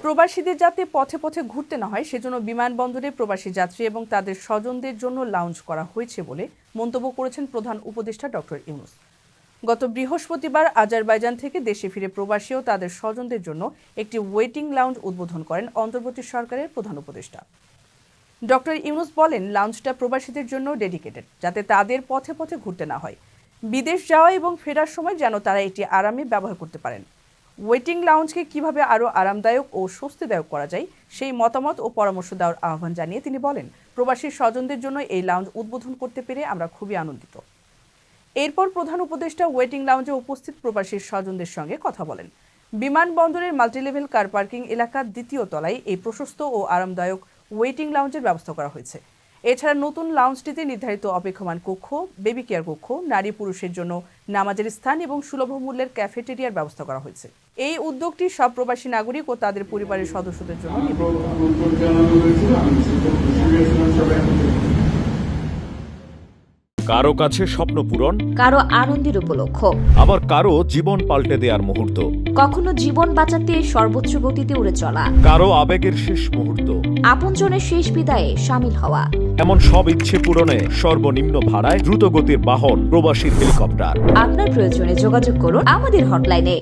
প্রবাসীদের যাতে পথে পথে ঘুরতে না হয় সেজন্য বিমানবন্দরে প্রবাসী যাত্রী এবং তাদের স্বজনদের জন্য লাউঞ্জ করা হয়েছে বলে মন্তব্য করেছেন প্রধান উপদেষ্টা ডক্টর ইউনূস। গত বৃহস্পতিবার আজারবাইজান থেকে দেশে ফিরে প্রবাসী ও তাদের স্বজনদের জন্য একটি ওয়েটিং লাউঞ্জ উদ্বোধন করেন অন্তর্বর্তী সরকারের প্রধান উপদেষ্টা। ডক্টর ইউনূস বলেন, লাউঞ্জটা প্রবাসীদের জন্য ডেডিকেটেড, যাতে তাদের পথে পথে ঘুরতে না হয়। বিদেশ যাওয়া এবং ফেরার সময় যেন তারা এটি আরামে ব্যবহার করতে পারেন। ওয়েটিং লাউঞ্জকে কিভাবে আরও আরামদায়ক ও স্বস্তিদায়ক করা যায় সেই মতামত ও পরামর্শ দেওয়ার আহ্বান জানিয়ে তিনি বলেন, প্রবাসী স্বজনদের জন্য এই লাউঞ্জ উদ্বোধন করতে পেরে আমরা খুবই আনন্দিত। এরপর প্রধান উপদেষ্টা ওয়েটিং লাউঞ্জে উপস্থিত প্রবাসীর স্বজনদের সঙ্গে কথা বলেন। বিমানবন্দরের মাল্টিলেভেল কার পার্কিং এলাকার দ্বিতীয় তলায় এই প্রশস্ত ও আরামদায়ক ওয়েটিং লাউঞ্জের ব্যবস্থা করা হয়েছে। এছাড়া নতুন লাউঞ্জটিতে নির্ধারিত অপেক্ষমান কক্ষ, বেবি কেয়ার কক্ষ, নারী পুরুষের জন্য নামাজের স্থান এবং সুলভ মূল্যের ক্যাফেটেরিয়ার ব্যবস্থা করা হয়েছে। এই উদ্যোগটি সব প্রবাসী নাগরিক ও তাদের পরিবারের সদস্যদের জন্য কারো কাছে স্বপ্ন পূরণ, কারো আনন্দের উপলক্ষ, আবার কারো জীবন পাল্টে দেওয়ার মুহূর্ত, কখনো জীবন বাঁচাতে সর্বোচ্চ গতিতে উড়ে চলা, কারো আবেগের শেষ মুহূর্ত, আপনজনের শেষ বিদায়ে শামিল হওয়া। এমন সব ইচ্ছে পূরণে সর্বনিম্ন ভাড়ায় দ্রুতগতির বাহন প্রবাসী হেলিকপ্টার। আপনার প্রয়োজনে যোগাযোগ করুন আমাদের হটলাইনে।